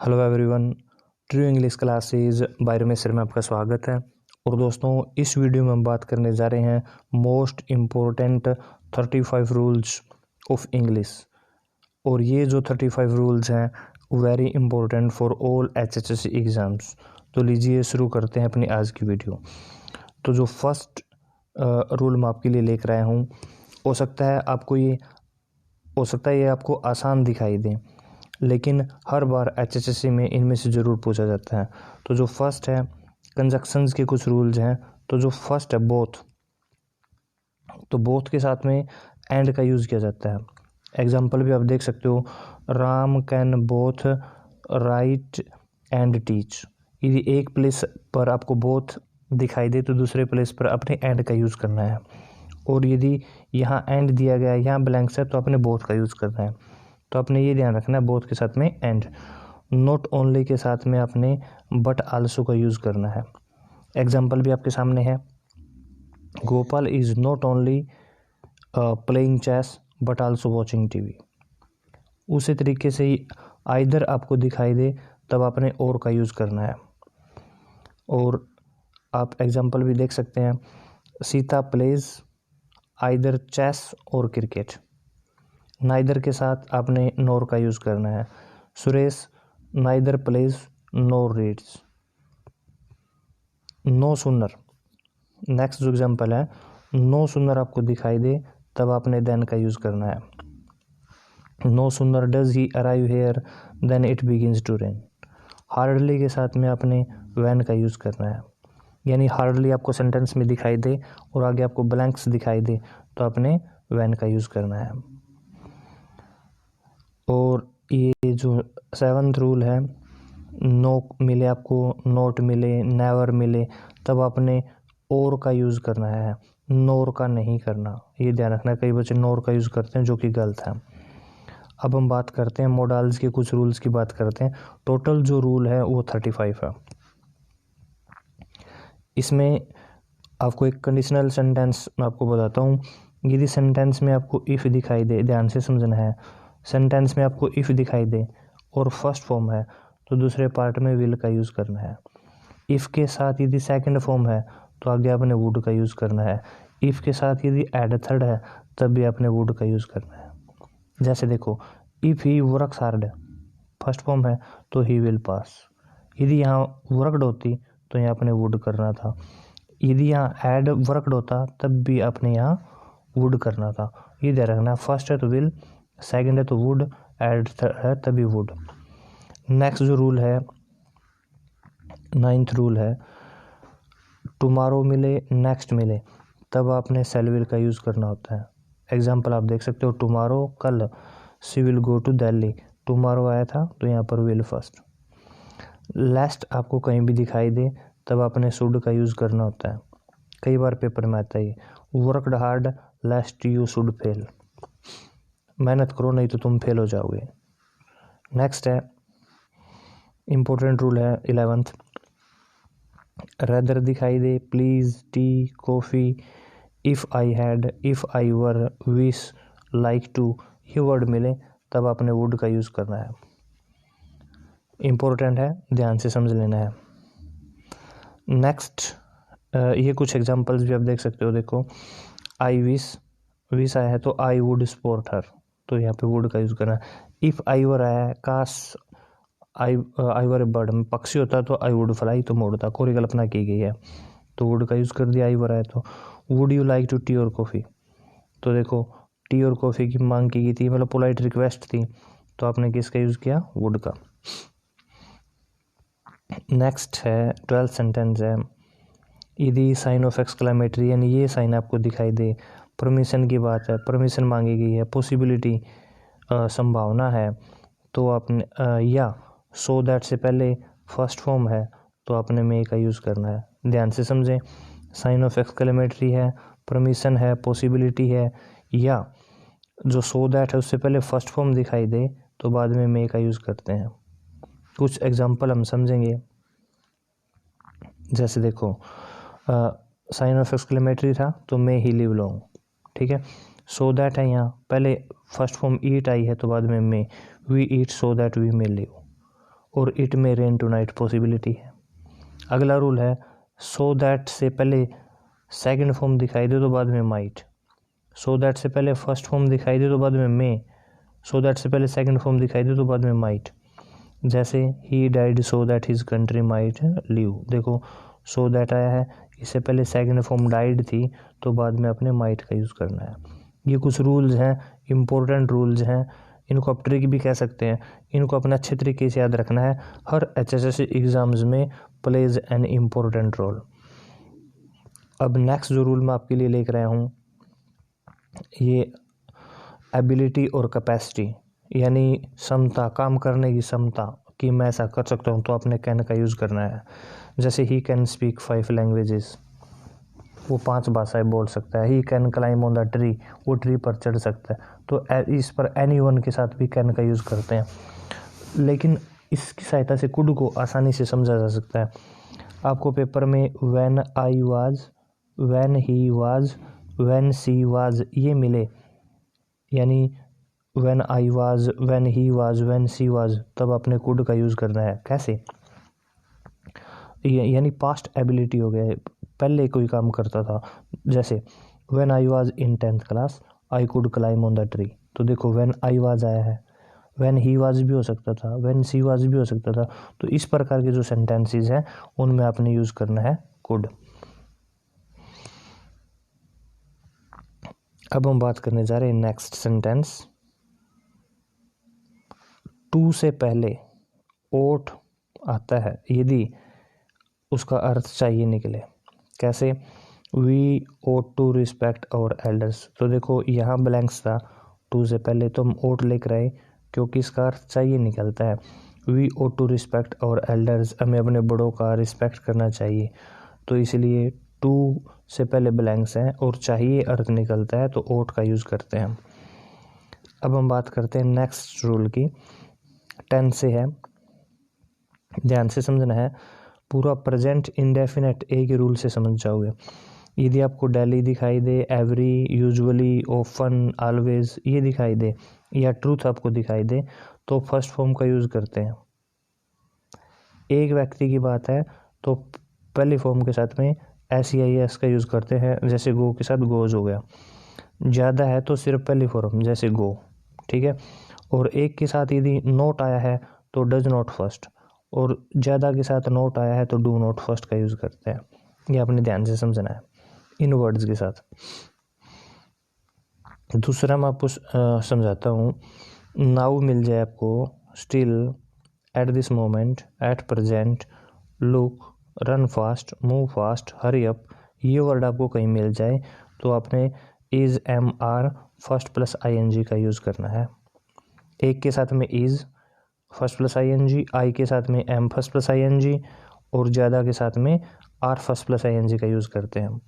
Hello everyone, true English classes bye Ramesh में आपका स्वागत है। और दोस्तों, इस वीडियो में हम बात करने जा रहे हैं most important 35 rules of English. और ये जो 35 रूल्स हैं very important for all HSC exams. तो लीजिए शुरू करते हैं अपनी आज की वीडियो। तो जो फर्स्ट रूल मैं आपके लिए लेकर आया हूँ, हो सकता है ये आपको आसान दिखाई दे, लेकिन हर बार HSC में इनमें से ज़रूर पूछा जाता है। तो जो फर्स्ट है, कंजक्शंस के कुछ रूल्स हैं। तो जो फर्स्ट है बोथ, तो बोथ के साथ में एंड का यूज़ किया जाता है। एग्जाम्पल भी आप देख सकते हो, Ram can both right and teach. यदि एक प्लेस पर आपको बोथ दिखाई दे तो दूसरे प्लेस पर अपने एंड का यूज़ करना है। और यदि यहाँ एंड दिया गया है, यहाँ ब्लैंक्स है, तो आपने बोथ का यूज़ करना है। तो आपने ये ध्यान रखना है, बोथ के साथ में एंड। नॉट ओनली के साथ में आपने बट आल्सो का यूज़ करना है। एग्जाम्पल भी आपके सामने है, Gopal is not only playing chess but also watching TV. उसी तरीके से ही आइदर आपको दिखाई दे तब आपने और का यूज़ करना है। और आप एग्जाम्पल भी देख सकते हैं, सीता प्लेज आइदर चेस और क्रिकेट। नाइदर के साथ आपने नोर का यूज़ करना है। सुरेश नाइदर प्लेज नोर रीड्स। नो सुनर, नेक्स्ट जो एग्जाम्पल है, नो सुनर आपको दिखाई दे तब आपने देन का यूज़ करना है। No sooner does he arrive here than it begins to rain. Hardly के साथ में आपने वैन का यूज़ करना है। यानी हार्डली आपको सेंटेंस में दिखाई दे और आगे आपको ब्लैंक्स दिखाई दे तो आपने वैन का यूज़ करना है। और ये जो 7th रूल है, नो मिले आपको, नोट मिले, नेवर मिले, तब आपने और का यूज़ करना है, नोर का नहीं करना। ये ध्यान रखना, कई बच्चे नोर का यूज़ करते हैं जो कि गलत है। अब हम बात करते हैं मोडाल्स के कुछ रूल्स की बात करते हैं। टोटल जो रूल है वो 35 है। इसमें आपको एक कंडीशनल सेंटेंस मैं आपको बताता हूँ। यदि सेंटेंस में आपको इफ़ दिखाई दे, ध्यान से समझना है, सेंटेंस में आपको इफ़ दिखाई दे और फर्स्ट फॉर्म है तो दूसरे पार्ट में विल का यूज़ करना है। इफ़ के साथ यदि सेकंड फॉर्म है तो आगे आपने वुड का यूज़ करना है। इफ़ के साथ यदि एड थर्ड है तब भी आपने वुड का यूज़ करना है। जैसे देखो, if he works hard, first form है तो ही विल पास। यदि यहाँ वर्कड होती तो यहाँ आपने वुड करना था। यदि यहाँ एड वर्कड होता तब भी आपने यहाँ वुड करना था। ये ध्यान रखना, फर्स्ट है तो विल, सेकंड है तो वुड, एड है तभी वुड। नेक्स्ट जो रूल है, 9th रूल है, टुमारो मिले, नेक्स्ट मिले, तब आपने शैल विल का यूज़ करना होता है। एग्जाम्पल आप देख सकते हो, टुमारो कल, she will go to Delhi. Tomorrow आया था तो यहाँ पर विल फर्स्ट। लास्ट आपको कहीं भी दिखाई दे तब आपने शुड का यूज़ करना होता है। कई बार पेपर में आता है, worked hard last you should fail. मेहनत करो नहीं तो तुम फेल हो जाओगे। नेक्स्ट है इम्पोर्टेंट रूल है 11th, रेदर दिखाई दे, please, tea, coffee, if I had, if I were, wish, like to, ये वर्ड मिले तब आपने वुड का यूज़ करना है। इम्पोर्टेंट है, ध्यान से समझ लेना है। नेक्स्ट, ये कुछ एग्जांपल्स भी आप देख सकते हो। देखो, आई विश आया है तो आई वुड सपोर्ट हर, तो यहाँ पे वुड का यूज़ करना है। इफ़ आई वर आया है, काश आई वर ए बर्ड, में पक्षी होता तो आई वुड फ्लाई, तो मोड़ता, कोई कल्पना की गई है तो वुड का यूज़ कर दिया। आई वर आया तो would you like to tea और कॉफ़ी, तो देखो टी और कॉफ़ी की मांग की गई थी, मतलब पोलाइट रिक्वेस्ट थी, तो आपने किसका यूज़ किया, वुड का। नेक्स्ट है 12th सेंटेंस है, यदि साइन ऑफ एक्सक्लेमेटरी यानी ये साइन आपको दिखाई दे, परमिशन की बात है, परमिशन मांगी गई है, पॉसिबिलिटी संभावना है, तो आपने या सो दैट से पहले फर्स्ट फॉर्म है तो आपने मे का यूज़ करना है। ध्यान से समझें, साइन ऑफ एक्सक्लेमेटरी है, परमिशन है, पॉसिबिलिटी है, या जो सो दैट है उससे पहले फर्स्ट फॉर्म दिखाई दे तो बाद में मे का यूज़ करते हैं। कुछ एग्जांपल हम समझेंगे। जैसे देखो, साइन ऑफ एक्सक्लेमेटरी था तो मे ही लिव लॉन्ग, ठीक है। सो दैट है, यहाँ पहले फर्स्ट फॉर्म ईट आई है तो बाद में may, we eat so that we may live. और it may rain tonight possibility है। अगला रूल है सो दैट से पहले सेकंड फॉर्म दिखाई दे तो बाद में माइट, सो दैट से पहले फर्स्ट फॉर्म दिखाई दे तो बाद में मे, सो दैट से पहले सेकंड फॉर्म दिखाई दे तो बाद में माइट। जैसे he died so that his country might live, देखो सो दैट आया है, इससे पहले सेकंड फॉर्म डाइड थी तो बाद में अपने माइट का यूज़ करना है। ये कुछ रूल्स हैं, इम्पोर्टेंट रूल्स हैं, इनको आप ट्रिक भी कह सकते हैं, इनको अपना अच्छे तरीके से याद रखना है। हर HSSC एग्ज़ाम्स में प्लेज एन इम्पोर्टेंट रोल। अब नेक्स्ट जो रूल मैं आपके लिए लेकर आया हूँ ये एबिलिटी और कैपेसिटी, यानी क्षमता, काम करने की क्षमता कि मैं ऐसा कर सकता हूँ तो अपने कैन का यूज़ करना है। जैसे ही कैन स्पीक 5 लैंग्वेजेस, वो 5 भाषाएं बोल सकता है। He can climb on the tree, वो ट्री पर चढ़ सकता है। तो इस पर एनीवन के साथ भी कैन का यूज़ करते हैं, लेकिन इसकी सहायता से कुड को आसानी से समझा जा सकता है। आपको पेपर में when I was, when he was, when she was ये मिले, यानी when I was, when he was, when she was, तब अपने कुड का यूज़ करना है। कैसे? यानी पास्ट एबिलिटी हो गया है, पहले कोई काम करता था। जैसे when I was in 10th class I could climb on the tree, तो देखो व्हेन आई वाज आया है, व्हेन ही वाज भी हो सकता था, व्हेन सी वाज भी हो सकता था। तो इस प्रकार के जो सेंटेंसेस हैं उनमें आपने यूज़ करना है कुड। अब हम बात करने जा रहे हैं नेक्स्ट सेंटेंस। टू से पहले ओट आता है यदि उसका अर्थ चाहिए निकले। कैसे? We ought to respect our elders, तो देखो यहाँ ब्लैंक्स था टू से पहले, तो हम ओट लेकर आए क्योंकि इसका अर्थ चाहिए निकलता है। We ought to respect our elders, हमें अपने बड़ों का रिस्पेक्ट करना चाहिए, तो इसलिए टू से पहले ब्लैंक्स हैं और चाहिए अर्थ निकलता है तो ओट का यूज़ करते हैं। अब हम बात करते हैं नेक्स्ट रूल की। 10 से है, ध्यान से समझना है, पूरा प्रेजेंट इंडेफिनेट एक ही रूल से समझ जाओगे। यदि आपको डेली दिखाई दे, एवरी, यूजुअली, ऑफन, ऑलवेज ये दिखाई दे, या ट्रूथ आपको दिखाई दे, तो फर्स्ट फॉर्म का यूज़ करते हैं। एक व्यक्ति की बात है तो पहली फॉर्म के साथ में SEIS का यूज़ करते हैं, जैसे गो के साथ गोज हो गया। ज़्यादा है तो सिर्फ पहली फॉर्म जैसे गो, ठीक है। और एक के साथ यदि नोट आया है तो डज नॉट फर्स्ट, और ज़्यादा के साथ नोट आया है तो डू नॉट फर्स्ट का यूज़ करते हैं। ये अपने ध्यान से समझना है इन वर्ड्स के साथ। दूसरा मैं आपको समझाता हूँ। नाउ मिल जाए आपको, still, at this moment, at present, look, run fast, move fast, hurry up, ये वर्ड आपको कहीं मिल जाए तो आपने is, am, are first plus ING का यूज़ करना है। एक के साथ में is first plus ING, I के साथ में एम फर्स्ट प्लस ING, और ज़्यादा के साथ में आर फर्स्ट प्लस ING का यूज़ करते हैं।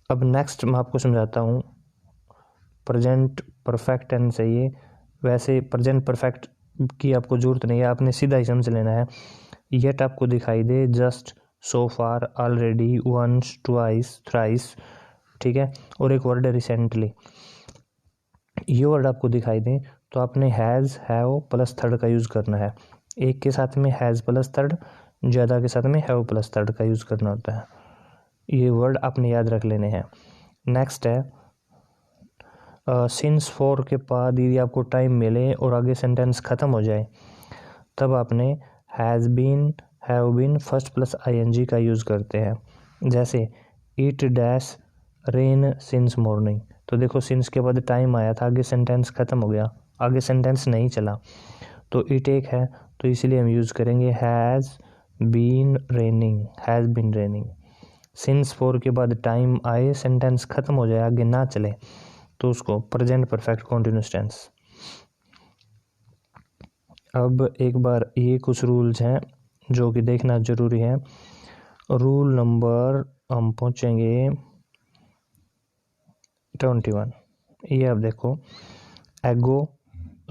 अब नेक्स्ट मैं आपको समझाता हूँ। प्रेजेंट परफेक्ट टेंस है ये, वैसे प्रेजेंट परफेक्ट की आपको ज़रूरत नहीं है, आपने सीधा ही समझ लेना है। येट आपको दिखाई दे, जस्ट, सो फार, ऑलरेडी, वंस, ट्वाइस, थ्राइस, ठीक है। और एक वर्ड है रिसेंटली, ये वर्ड आपको दिखाई दे तो आपने हैज़, हैव प्लस थर्ड का यूज़ करना है। एक के साथ में हैज़ प्लस थर्ड, ज़्यादा के साथ में हैव प्लस थर्ड का यूज़ करना होता है। ये वर्ड आपने याद रख लेने हैं। नेक्स्ट है सिंस फॉर के बाद यदि आपको टाइम मिले और आगे सेंटेंस ख़त्म हो जाए तब आपने has been, have been first plus ING का यूज़ करते हैं। जैसे it dash rain since morning, तो देखो सिंस के बाद टाइम आया था, आगे सेंटेंस ख़त्म हो गया, आगे सेंटेंस नहीं चला, तो इट एक है तो इसलिए हम यूज़ करेंगे has been raining, has been raining. Since for के बाद टाइम आए, सेंटेंस ख़त्म हो जाए, आगे ना चले, तो उसको प्रेजेंट परफेक्ट कॉन्टिन्यूस टेंस। अब एक बार ये कुछ रूल्स हैं जो कि देखना ज़रूरी है। रूल नंबर हम पहुँचेंगे 21। ये अब देखो, एगो,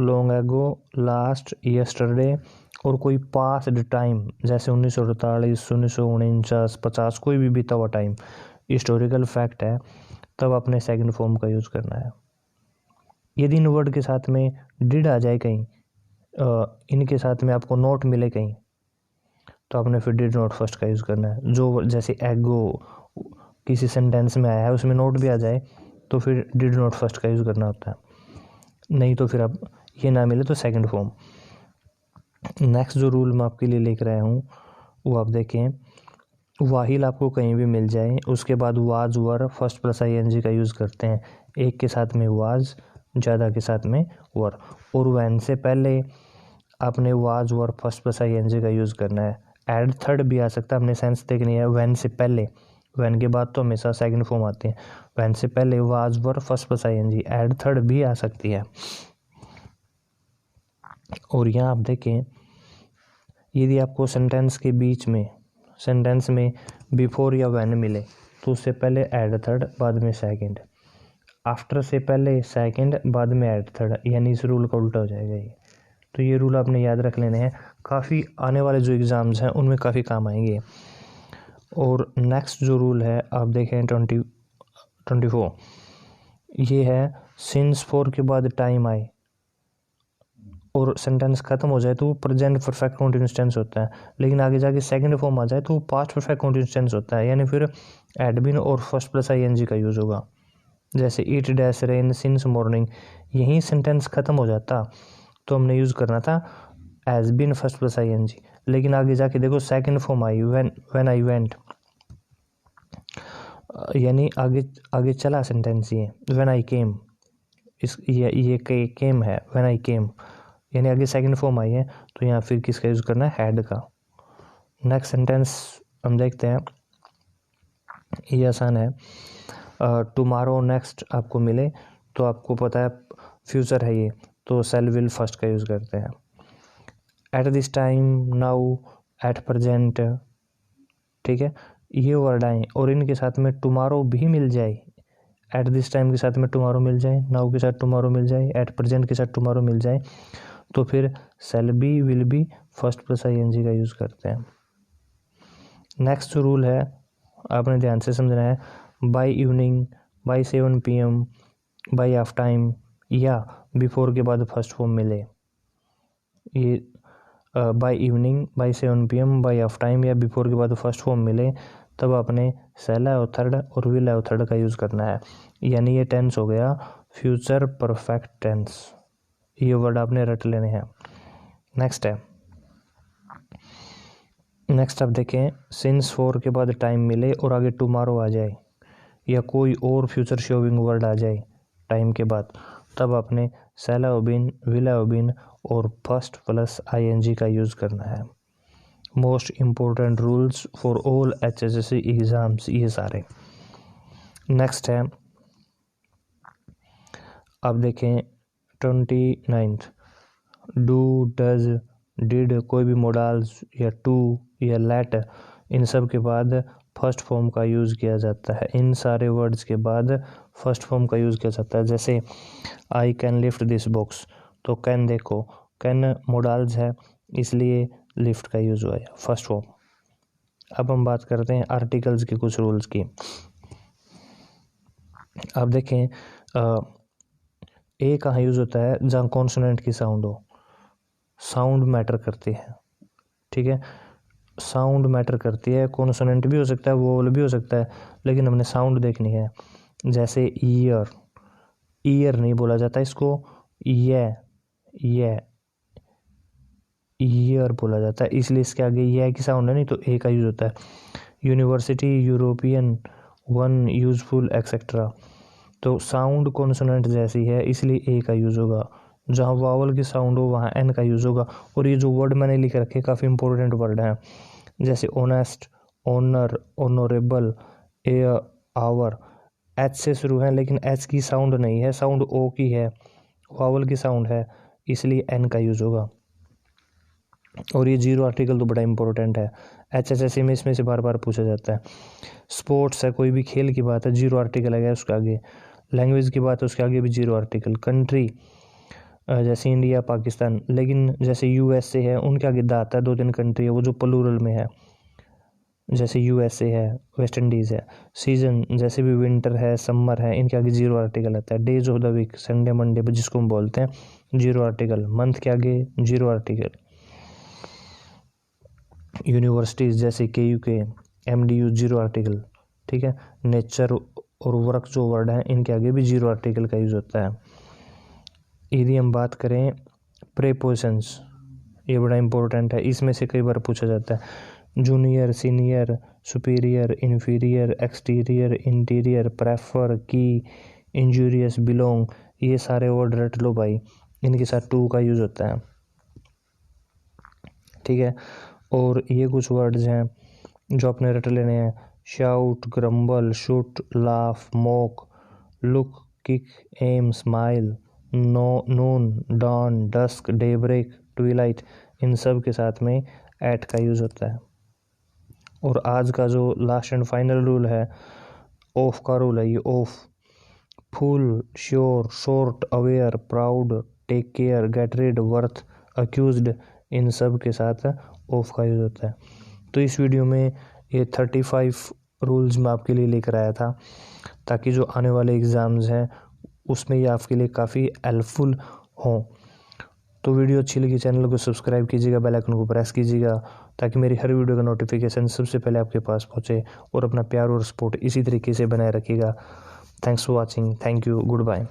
लॉन्ग एगो, लास्ट, यस्टरडे, और कोई पास्ट टाइम जैसे 1948, 1949, 50, कोई भी बीता हुआ टाइम हिस्टोरिकल फैक्ट है, तब अपने सेकंड फॉर्म का यूज़ करना है। यदि इन वर्ड के साथ में डिड आ जाए कहीं इनके साथ में आपको नोट मिले कहीं, तो आपने फिर डिड नॉट फर्स्ट का यूज़ करना है। जो जैसे एगो किसी सेंटेंस में आया है उसमें नोट भी आ जाए तो फिर डिड नॉट फर्स्ट का यूज़ करना होता है, नहीं तो फिर आप ये ना मिले तो सेकंड फॉर्म। नेक्स्ट जो रूल मैं आपके लिए लेकर आया हूँ वो आप देखें, वाहिल आपको कहीं भी मिल जाए उसके बाद was were first plus ING का यूज़ करते हैं। एक के साथ में वाज, ज़्यादा के साथ में वर, और वैन से पहले आपने was were first plus ING का यूज़ करना है। एड थर्ड भी आ सकता है, आपने सेंस देखनी है। वैन से पहले, वैन के बाद तो हमेशा सेकंड फॉर्म आते हैं। वैन से पहले was were first plus ING, ed third भी आ सकती है। और यहाँ आप देखें, यदि आपको सेंटेंस के बीच में, सेंटेंस में बिफोर या व्हेन मिले तो उससे पहले ऐड थर्ड, बाद में सेकंड। आफ्टर से पहले सेकंड, बाद में ऐड थर्ड, यानी इस रूल का उल्टा हो जाएगा ये। तो ये रूल आपने याद रख लेने हैं, काफ़ी आने वाले जो एग्ज़ाम्स हैं उनमें काफ़ी काम आएंगे। और नेक्स्ट जो रूल है आप देखें 24, ये है सिंस फॉर के बाद टाइम आए और सेंटेंस खत्म हो जाए तो वो प्रेजेंट परफेक्ट कंटीन्यूअस टेंस होता है, लेकिन आगे जाके सेकंड फॉर्म आ जाए तो वो पास्ट परफेक्ट कंटीन्यूअस टेंस होता है, यानी फिर एडबिन और फर्स्ट प्लस ING का यूज़ होगा। जैसे it dash rain since morning, यहीं सेंटेंस खत्म हो जाता तो हमने यूज़ करना था एज बिन फर्स्ट प्लस ING, लेकिन आगे जाके देखो second form I when I went, यानी आगे चला सेंटेंस ये व्हेन आई केम, इस ये केम है, व्हेन आई केम, यानी आगे सेकंड फॉर्म आई है, तो यहाँ फिर किसका यूज़ करना है, हैड का। नेक्स्ट सेंटेंस हम देखते हैं, ये आसान है। टुमारो नेक्स्ट आपको मिले तो आपको पता है फ्यूचर है ये, तो सेल विल फर्स्ट का यूज़ करते हैं। At this time, now, at present, ठीक है, ये वर्ड आए और इनके साथ में टुमारो भी मिल जाए, एट दिस टाइम के साथ में टुमारो मिल जाए, नाउ के साथ टुमारो मिल जाए, एट प्रेजेंट के साथ टुमारो मिल जाए, तो फिर shall be will be first plus ING का यूज़ करते हैं। नेक्स्ट जो रूल है आपने ध्यान से समझना है, by evening, by 7 PM, by half time या बिफोर के बाद फर्स्ट फॉर्म मिले, ये by evening, by 7 PM, by half time या बिफोर के बाद फर्स्ट फॉर्म मिले, तब आपने सेल है थर्ड और विल है थर्ड का यूज़ करना है, यानी ये टेंस हो गया फ्यूचर परफेक्ट टेंस। ये वर्ड आपने रट लेने हैं। नेक्स्ट है, नेक्स्ट आप देखें, सिंस फॉर के बाद टाइम मिले और आगे टुमारो आ जाए या कोई और फ्यूचर शोविंग वर्ड आ जाए टाइम के बाद, तब आपने shall have been, will have been और फर्स्ट प्लस ING का यूज़ करना है। Most important rules for all HSSC exams ये सारे। नेक्स्ट है, आप देखें 29, डू, डज, डिड, कोई भी मोडाल्स या टू या लेट, इन सब के बाद फर्स्ट फॉर्म का यूज़ किया जाता है। इन सारे वर्ड्स के बाद फर्स्ट फॉर्म का यूज़ किया जाता है। जैसे I can lift this box, तो कैन देखो, कैन मोडाल्स है इसलिए लिफ्ट का यूज़ हुआ है फर्स्ट फॉर्म। अब हम बात करते हैं आर्टिकल्स के कुछ रूल्स की। आप देखें ए कहाँ यूज़ होता है, जहाँ कॉन्सोनेंट की साउंड हो, साउंड मैटर करती है, ठीक है, साउंड मैटर करती है। कॉन्सोनेंट भी हो सकता है, वोवल भी हो सकता है, लेकिन हमने साउंड देखनी है। जैसे ईयर, ईयर नहीं बोला जाता इसको, ये ईयर बोला जाता है, इसलिए इसके आगे ये की साउंड है नहीं तो ए का यूज़ होता है। University, European, one, useful etcetera, तो साउंड कॉन्सोनेंट जैसी है इसलिए ए का यूज़ होगा। जहाँ वावल की साउंड हो वहाँ एन का यूज़ होगा। और ये जो वर्ड मैंने लिख रखे काफ़ी इंपॉर्टेंट वर्ड हैं, जैसे honest, honour, honourable, a, hour, H से शुरू है लेकिन एच की साउंड नहीं है, साउंड ओ की है, वावल की साउंड है, इसलिए एन का यूज़ होगा। और ये जीरो आर्टिकल तो बड़ा इंपॉर्टेंट है, HSSC में इसमें से बार बार पूछा जाता है। स्पोर्ट्स है, कोई भी खेल की बात है, जीरो आर्टिकल है उसके आगे। लैंग्वेज की बात है उसके आगे भी जीरो आर्टिकल। कंट्री जैसे इंडिया, पाकिस्तान, लेकिन जैसे USA है उनके आगे द आता है, 2-3 कंट्री है वो जो प्लूरल में है, जैसे USA है, वेस्ट इंडीज़ है। सीजन जैसे भी विंटर है, समर है, इनके आगे जीरो आर्टिकल आता है। Days of the week, Sunday, Monday जिसको हम बोलते हैं, जीरो आर्टिकल। मंथ के आगे जीरो आर्टिकल। यूनिवर्सिटीज़ जैसे KUK, MDU जीरो आर्टिकल। ठीक है। नेचर और वर्क जो वर्ड हैं इनके आगे भी जीरो आर्टिकल का यूज़ होता है। यदि हम बात करें प्रेपोजिशंस, ये बड़ा इंपॉर्टेंट है, इसमें से कई बार पूछा जाता है। Junior, senior, superior, inferior, exterior, interior, prefer, की, इंजूरियस, बिलोंग, ये सारे वर्ड रट लो भाई, इनके साथ टू का यूज़ होता है। ठीक है। और ये कुछ वर्ड्स हैं जो अपने रट लेने हैं। Shout, grumble, shoot, laugh, mock, look, kick, aim, smile, noon, dawn, dusk, daybreak, twilight, इन सब के साथ में एट का यूज़ होता है। और आज का जो लास्ट एंड फाइनल रूल है, ऑफ का रूल है। ये of, full, sure, short, aware, proud, take care, get rid, worth, accused, इन सब के साथ ऑफ का यूज़ होता है। तो इस वीडियो में ये 35 रूल्स मैं आपके लिए लेकर आया था, ताकि जो आने वाले एग्ज़ाम्स हैं उसमें ये आपके लिए काफ़ी हेल्पफुल हों। तो वीडियो अच्छी लगी चैनल को सब्सक्राइब कीजिएगा, बेल आइकन को प्रेस कीजिएगा, ताकि मेरी हर वीडियो का नोटिफिकेशन सबसे पहले आपके पास पहुंचे। और अपना प्यार और सपोर्ट इसी तरीके से बनाए रखिएगा। Thanks for watching. Thank you. Good bye.